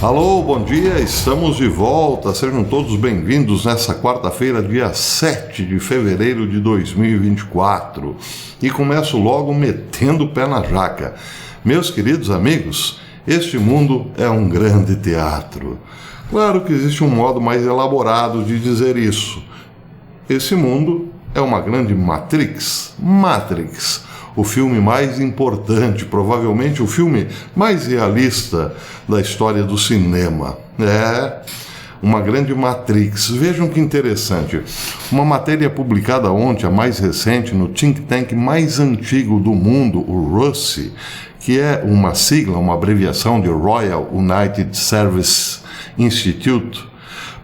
Alô, bom dia, estamos de volta, sejam todos bem-vindos nessa quarta-feira, dia 7 de fevereiro de 2024. E começo logo metendo o pé na jaca. Meus queridos amigos, este mundo é um grande teatro. Claro que existe um modo mais elaborado de dizer isso. Esse mundo é uma grande Matrix. O filme mais importante, provavelmente o filme mais realista da história do cinema. É uma grande Matrix. Vejam que interessante. Uma matéria publicada ontem, a mais recente, no think tank mais antigo do mundo, o RUSI, que é uma sigla, uma abreviação de Royal United Service Institute,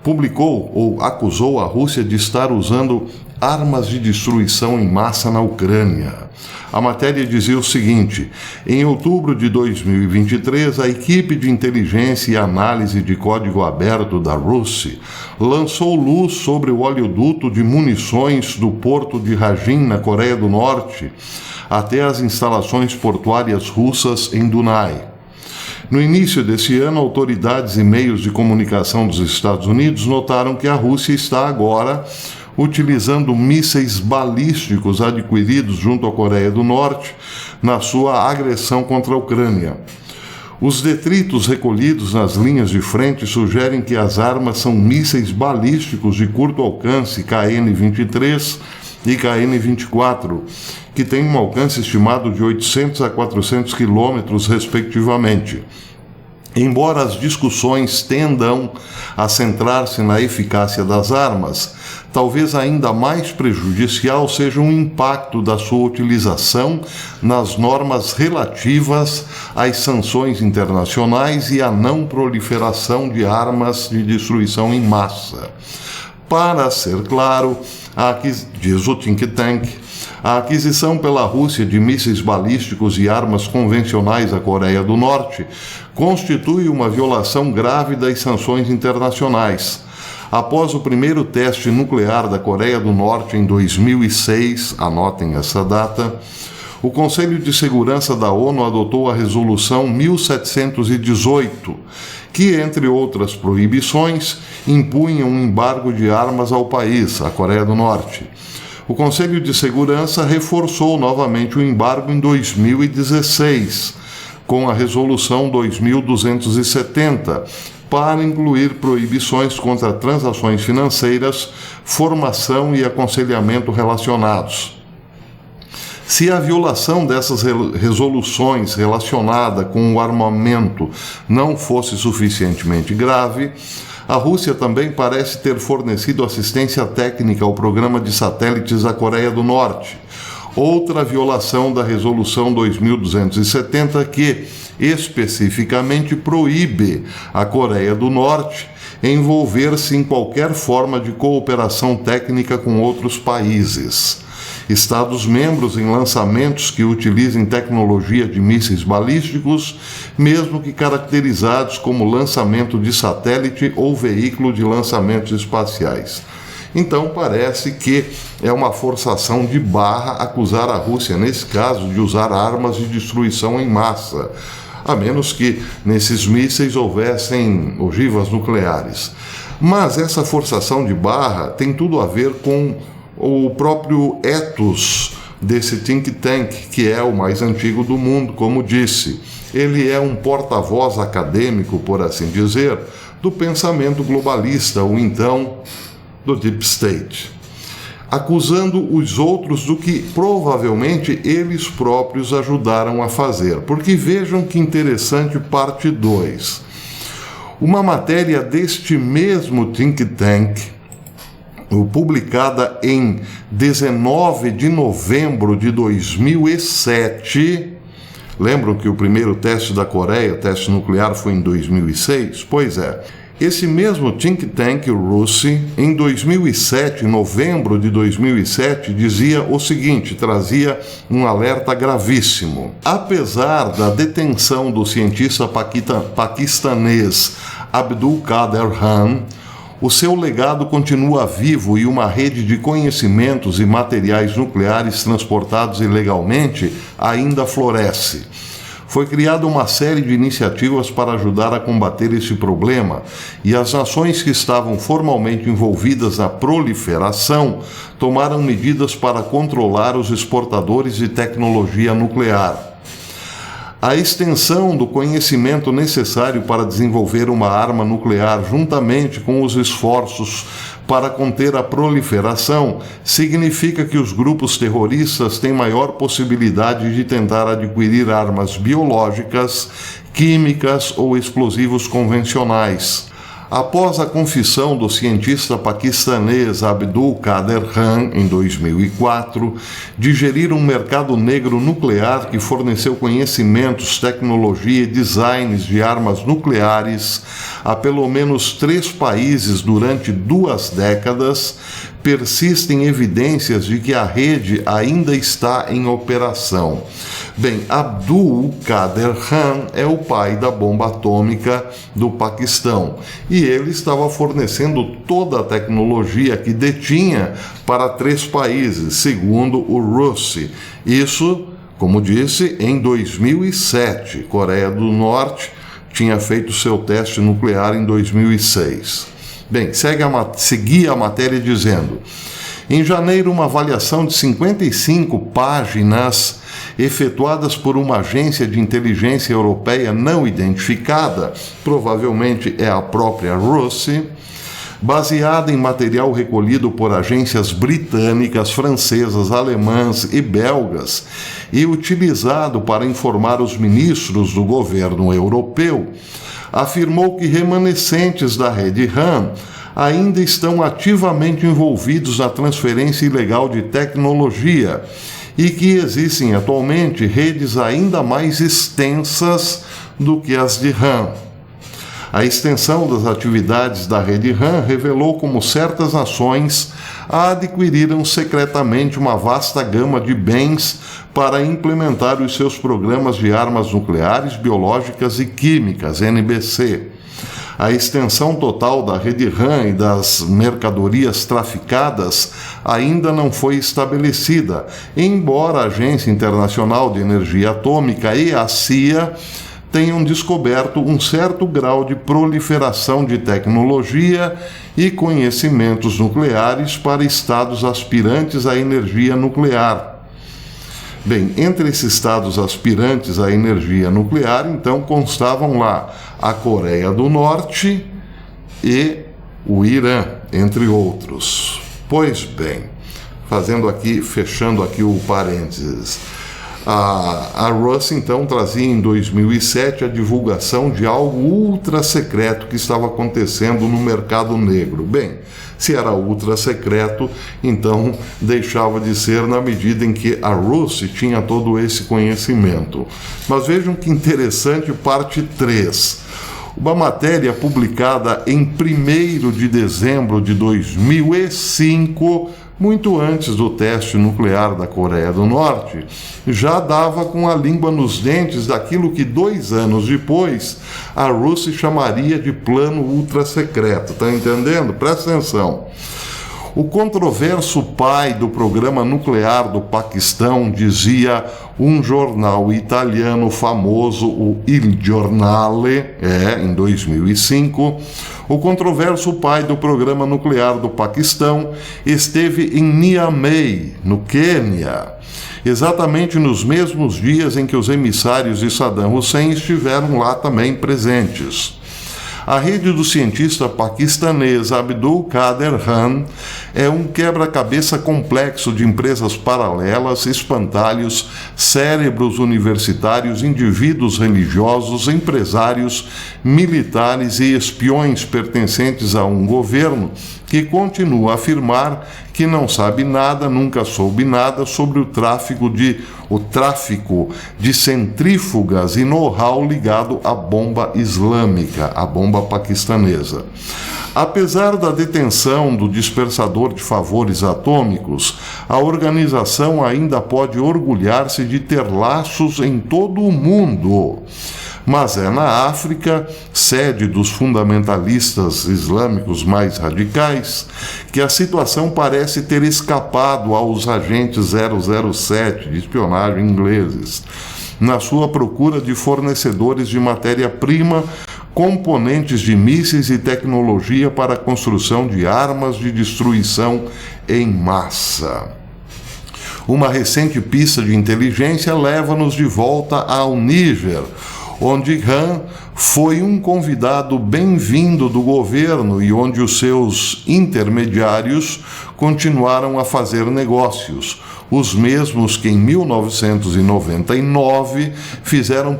publicou ou acusou a Rússia de estar usando armas de destruição em massa na Ucrânia. A matéria dizia o seguinte: em outubro de 2023, a equipe de inteligência e análise de código aberto da Rússia lançou luz sobre o oleoduto de munições do porto de Rajin, na Coreia do Norte, até as instalações portuárias russas em Dunai. No início desse ano, autoridades e meios de comunicação dos Estados Unidos notaram que a Rússia está agora utilizando mísseis balísticos adquiridos junto à Coreia do Norte na sua agressão contra a Ucrânia. Os detritos recolhidos nas linhas de frente sugerem que as armas são mísseis balísticos de curto alcance KN-23 e KN-24, que têm um alcance estimado de 800 a 400 quilômetros, respectivamente. Embora as discussões tendam a centrar-se na eficácia das armas, talvez ainda mais prejudicial seja o impacto da sua utilização nas normas relativas às sanções internacionais e à não proliferação de armas de destruição em massa. Para ser claro, diz o think tank, a aquisição pela Rússia de mísseis balísticos e armas convencionais à Coreia do Norte constitui uma violação grave das sanções internacionais. Após o primeiro teste nuclear da Coreia do Norte em 2006, anotem essa data, o Conselho de Segurança da ONU adotou a Resolução 1718, que, entre outras proibições, impunha um embargo de armas ao país, a Coreia do Norte. O Conselho de Segurança reforçou novamente o embargo em 2016, com a Resolução 2270, para incluir proibições contra transações financeiras, formação e aconselhamento relacionados. Se a violação dessas resoluções relacionada com o armamento não fosse suficientemente grave, a Rússia também parece ter fornecido assistência técnica ao programa de satélites da Coreia do Norte, outra violação da Resolução 2270 que, especificamente, proíbe a Coreia do Norte envolver-se em qualquer forma de cooperação técnica com outros países. Estados-membros em lançamentos que utilizem tecnologia de mísseis balísticos, mesmo que caracterizados como lançamento de satélite ou veículo de lançamentos espaciais. Então parece que é uma forçação de barra acusar a Rússia, nesse caso, de usar armas de destruição em massa, a menos que nesses mísseis houvessem ogivas nucleares. Mas essa forçação de barra tem tudo a ver com o próprio ethos desse think tank, que é o mais antigo do mundo, como disse. Ele é um porta-voz acadêmico, por assim dizer, do pensamento globalista, ou então do Deep State, acusando os outros do que provavelmente eles próprios ajudaram a fazer. Porque vejam que interessante, parte 2. Uma matéria deste mesmo think tank, publicada em 19 de novembro de 2007, lembram que o primeiro teste da Coreia, teste nuclear, foi em 2006? Pois é. Esse mesmo think tank, o RUSI, em 2007, em novembro de 2007, dizia o seguinte, trazia um alerta gravíssimo. Apesar da detenção do cientista paquistanês Abdul Qadir Khan, o seu legado continua vivo e uma rede de conhecimentos e materiais nucleares transportados ilegalmente ainda floresce. foi criada uma série de iniciativas para ajudar a combater esse problema, e as nações que estavam formalmente envolvidas na proliferação tomaram medidas para controlar os exportadores de tecnologia nuclear. A extensão do conhecimento necessário para desenvolver uma arma nuclear, juntamente com os esforços para conter a proliferação, significa que os grupos terroristas têm maior possibilidade de tentar adquirir armas biológicas, químicas ou explosivos convencionais. Após a confissão do cientista paquistanês Abdul Qadir Khan, em 2004, de gerir um mercado negro nuclear que forneceu conhecimentos, tecnologia e designs de armas nucleares a pelo menos 3 países durante 2 décadas, persistem evidências de que a rede ainda está em operação. Bem, Abdul Qadir Khan é o pai da bomba atômica do Paquistão e ele estava fornecendo toda a tecnologia que detinha para 3 países, segundo o Russi. Isso, como disse, em 2007. Coreia do Norte tinha feito seu teste nuclear em 2006. Bem, seguia a matéria dizendo: em janeiro, uma avaliação de 55 páginas efetuadas por uma agência de inteligência europeia não identificada, provavelmente é a própria Russi, baseada em material recolhido por agências britânicas, francesas, alemãs e belgas e utilizado para informar os ministros do governo europeu, afirmou que remanescentes da rede RAM ainda estão ativamente envolvidos na transferência ilegal de tecnologia e que existem atualmente redes ainda mais extensas do que as de RAM. A extensão das atividades da rede RAM revelou como certas nações adquiriram secretamente uma vasta gama de bens para implementar os seus programas de armas nucleares, biológicas e químicas, NBC. A extensão total da rede RAM e das mercadorias traficadas ainda não foi estabelecida, embora a Agência Internacional de Energia Atômica e a CIA tenham descoberto um certo grau de proliferação de tecnologia e conhecimentos nucleares para estados aspirantes à energia nuclear. Bem, entre esses estados aspirantes à energia nuclear, então, constavam lá a Coreia do Norte e o Irã, entre outros. Pois bem, fechando aqui o parênteses, a Russi, então, trazia em 2007 a divulgação de algo ultra secreto que estava acontecendo no mercado negro. Bem, se era ultra secreto, então deixava de ser na medida em que a Russi tinha todo esse conhecimento. Mas vejam que interessante, parte 3. Uma matéria publicada em 1º de dezembro de 2005, muito antes do teste nuclear da Coreia do Norte, já dava com a língua nos dentes daquilo que 2 anos depois a Russi chamaria de plano ultra secreto. Está entendendo? Presta atenção. O controverso pai do programa nuclear do Paquistão, dizia um jornal italiano famoso, o Il Giornale, em 2005, o controverso pai do programa nuclear do Paquistão esteve em Niamey, no Quênia, exatamente nos mesmos dias em que os emissários de Saddam Hussein estiveram lá também presentes. A rede do cientista paquistanês Abdul Qadir Khan é um quebra-cabeça complexo de empresas paralelas, espantalhos, cérebros universitários, indivíduos religiosos, empresários, militares e espiões pertencentes a um governo que continua a afirmar que não sabe nada, nunca soube nada sobre o tráfico de centrífugas e know-how ligado à bomba islâmica, à bomba paquistanesa. Apesar da detenção do dispersador de favores atômicos, a organização ainda pode orgulhar-se de ter laços em todo o mundo. Mas é na África, sede dos fundamentalistas islâmicos mais radicais, que a situação parece ter escapado aos agentes 007 de espionagem ingleses. na sua procura de fornecedores de matéria-prima, componentes de mísseis e tecnologia para a construção de armas de destruição em massa. Uma recente pista de inteligência leva-nos de volta ao Níger, onde Han foi um convidado bem-vindo do governo e onde os seus intermediários continuaram a fazer negócios, os mesmos que em 1999 fizeram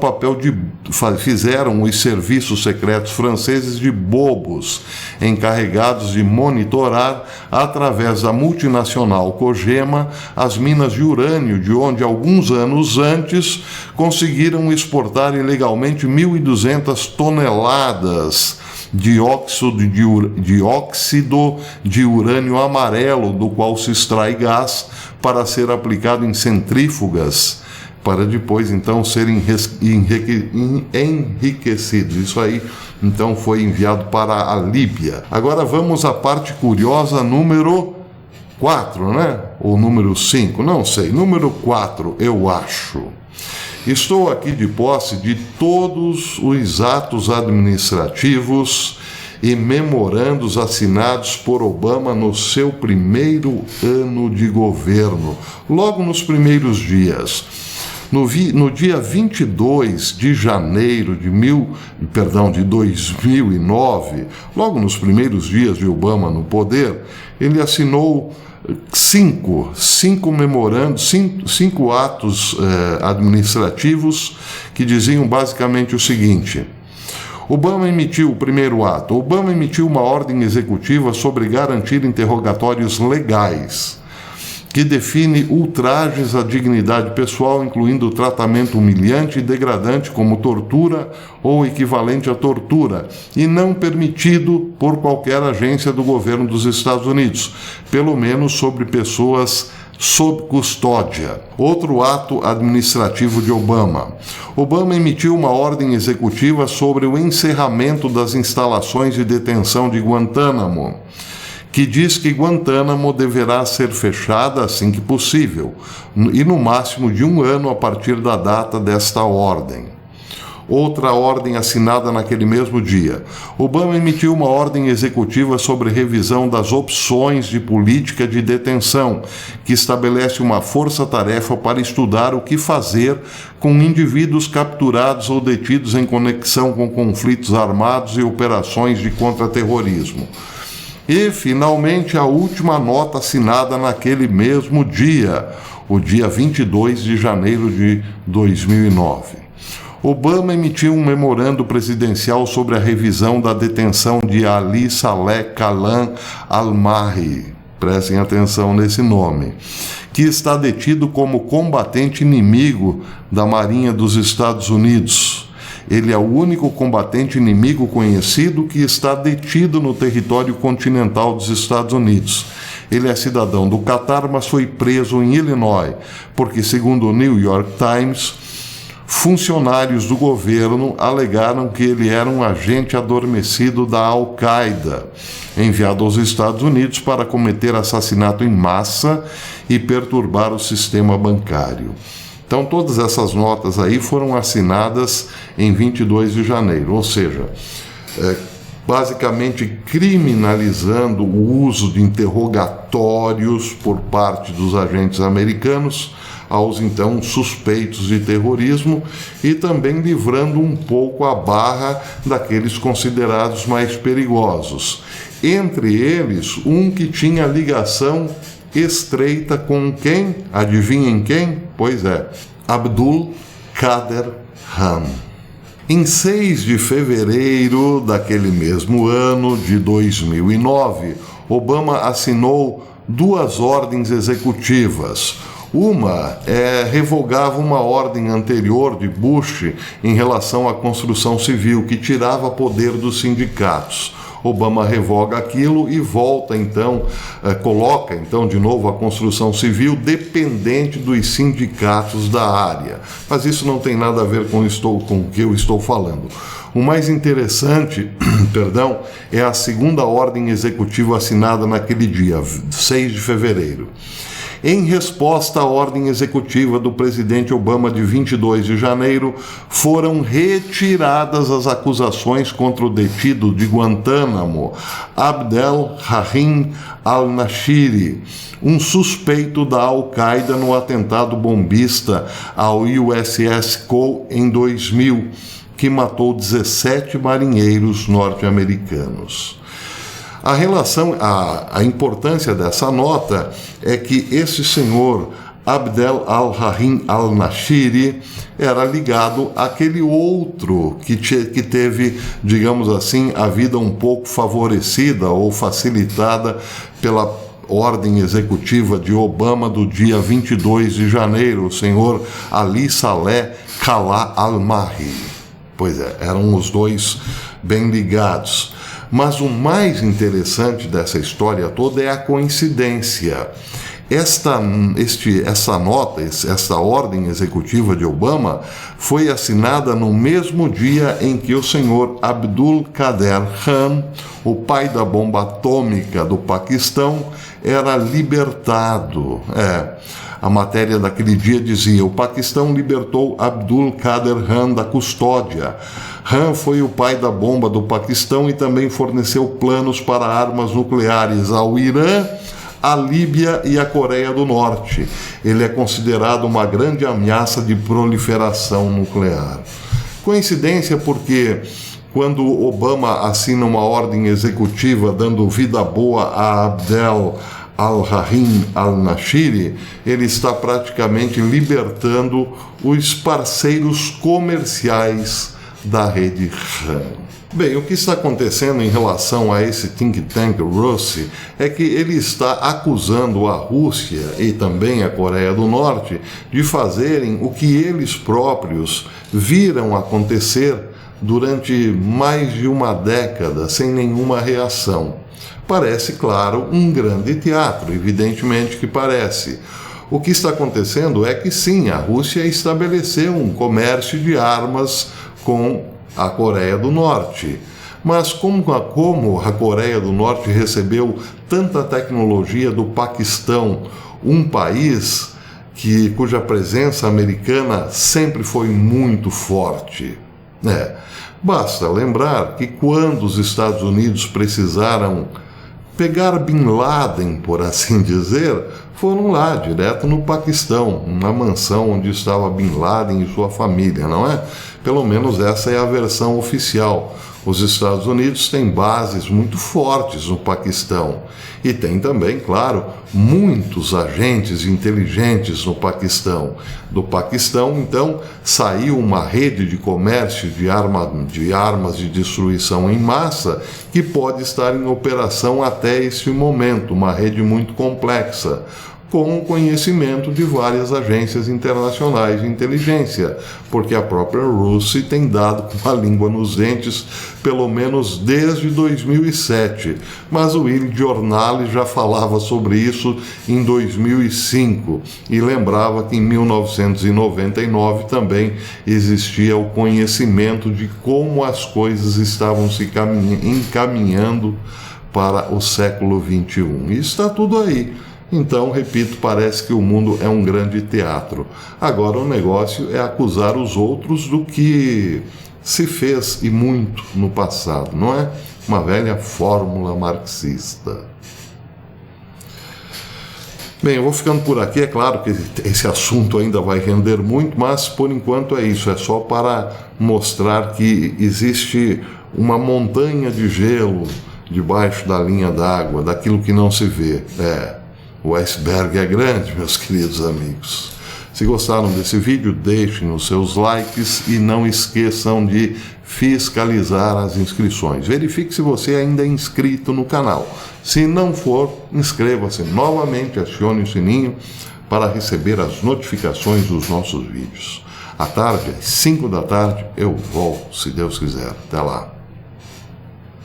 os serviços secretos franceses de bobos, encarregados de monitorar, através da multinacional Cogema, as minas de urânio, de onde alguns anos antes conseguiram exportar ilegalmente 1.200 toneladas de óxido de urânio amarelo, do qual se extrai gás para ser aplicado em centrífugas, para depois então ser enriquecido. Isso aí então foi enviado para a Líbia. Agora vamos à parte curiosa número 4, né? Ou número 5, não sei. Número 4, eu acho. Estou aqui de posse de todos os atos administrativos e memorandos assinados por Obama no seu primeiro ano de governo, logo nos primeiros dias. No dia 22 de janeiro de 2009, logo nos primeiros dias de Obama no poder, ele assinou cinco atos administrativos que diziam basicamente o seguinte. O primeiro ato, Obama emitiu uma ordem executiva sobre garantir interrogatórios legais, que define ultrajes à dignidade pessoal, incluindo tratamento humilhante e degradante como tortura ou equivalente à tortura, e não permitido por qualquer agência do governo dos Estados Unidos, pelo menos sobre pessoas sob custódia. Outro ato administrativo de Obama. Obama emitiu uma ordem executiva sobre o encerramento das instalações de detenção de Guantánamo, que diz que Guantánamo deverá ser fechada assim que possível, e no máximo de 1 ano a partir da data desta ordem. Outra ordem assinada naquele mesmo dia. Obama emitiu uma ordem executiva sobre revisão das opções de política de detenção, que estabelece uma força-tarefa para estudar o que fazer com indivíduos capturados ou detidos em conexão com conflitos armados e operações de contra-terrorismo. E, finalmente, a última nota assinada naquele mesmo dia, o dia 22 de janeiro de 2009. Obama emitiu um memorando presidencial sobre a revisão da detenção de Ali Saleh Kalam Al-Mahri, prestem atenção nesse nome, que está detido como combatente inimigo da Marinha dos Estados Unidos. Ele é o único combatente inimigo conhecido que está detido no território continental dos Estados Unidos. Ele é cidadão do Catar, mas foi preso em Illinois, porque, segundo o New York Times, funcionários do governo alegaram que ele era um agente adormecido da Al-Qaeda, enviado aos Estados Unidos para cometer assassinato em massa e perturbar o sistema bancário. Então, todas essas notas aí foram assinadas em 22 de janeiro, ou seja, basicamente criminalizando o uso de interrogatórios por parte dos agentes americanos aos então suspeitos de terrorismo e também livrando um pouco a barra daqueles considerados mais perigosos. Entre eles, um que tinha ligação estreita com quem? Adivinhem quem? Pois é, Abdul Qadir Khan. Em 6 de fevereiro daquele mesmo ano, de 2009, Obama assinou 2 ordens executivas. Uma revogava uma ordem anterior de Bush em relação à construção civil, que tirava poder dos sindicatos. Obama revoga aquilo e volta então, coloca então de novo a construção civil dependente dos sindicatos da área. Mas isso não tem nada a ver com o que eu estou falando. O mais interessante, é a segunda ordem executiva assinada naquele dia, 6 de fevereiro. Em resposta à ordem executiva do presidente Obama de 22 de janeiro, foram retiradas as acusações contra o detido de Guantánamo, Abdel Rahim al-Nashiri, um suspeito da Al-Qaeda no atentado bombista ao USS Cole em 2000, que matou 17 marinheiros norte-americanos. A importância dessa nota é que esse senhor, Abdel al-Rahim al-Nashiri, era ligado àquele outro que teve, digamos assim, a vida um pouco favorecida ou facilitada pela ordem executiva de Obama do dia 22 de janeiro, o senhor Ali Saleh Khala al-Mahri. Pois é, eram os dois bem ligados. Mas o mais interessante dessa história toda é a coincidência. Essa ordem executiva de Obama foi assinada no mesmo dia em que o senhor Abdul Qadir Khan, o pai da bomba atômica do Paquistão, era libertado. A matéria daquele dia dizia: o Paquistão libertou Abdul Qadir Khan da custódia. Khan foi o pai da bomba do Paquistão e também forneceu planos para armas nucleares ao Irã, a Líbia e a Coreia do Norte. Ele é considerado uma grande ameaça de proliferação nuclear. Coincidência porque quando Obama assina uma ordem executiva dando vida boa a Abdel al-Rahim al-Nashiri, ele está praticamente libertando os parceiros comerciais da rede Khan. Bem, o que está acontecendo em relação a esse think tank Russi é que ele está acusando a Rússia e também a Coreia do Norte de fazerem o que eles próprios viram acontecer durante mais de uma década sem nenhuma reação. Parece, claro, um grande teatro, evidentemente que parece. O que está acontecendo é que sim, a Rússia estabeleceu um comércio de armas com a Coreia do Norte. Mas como a Coreia do Norte recebeu tanta tecnologia do Paquistão, um país cuja presença americana sempre foi muito forte? Basta lembrar que quando os Estados Unidos precisaram pegar Bin Laden, por assim dizer, foram lá, direto no Paquistão, uma mansão onde estava Bin Laden e sua família, não é? Pelo menos essa é a versão oficial. Os Estados Unidos têm bases muito fortes no Paquistão e tem também, claro, muitos agentes inteligentes no Paquistão. Do Paquistão, então, saiu uma rede de comércio de armas de destruição em massa que pode estar em operação até esse momento, uma rede muito complexa, com o conhecimento de várias agências internacionais de inteligência, porque a própria Rússia tem dado com a língua nos dentes pelo menos desde 2007, mas o Il Giornale já falava sobre isso em 2005 e lembrava que em 1999 também existia o conhecimento de como as coisas estavam se encaminhando para o século XXI. E está tudo aí. Então, repito, parece que o mundo é um grande teatro. Agora o negócio é acusar os outros do que se fez e muito no passado, não é? Uma velha fórmula marxista. Bem, eu vou ficando por aqui. É claro que esse assunto ainda vai render muito, mas por enquanto é isso. É só para mostrar que existe uma montanha de gelo debaixo da linha d'água, daquilo que não se vê. O iceberg é grande, meus queridos amigos. Se gostaram desse vídeo, deixem os seus likes e não esqueçam de fiscalizar as inscrições. Verifique se você ainda é inscrito no canal. Se não for, inscreva-se novamente, acione o sininho para receber as notificações dos nossos vídeos. À tarde, às 5 da tarde, eu volto, se Deus quiser. Até lá.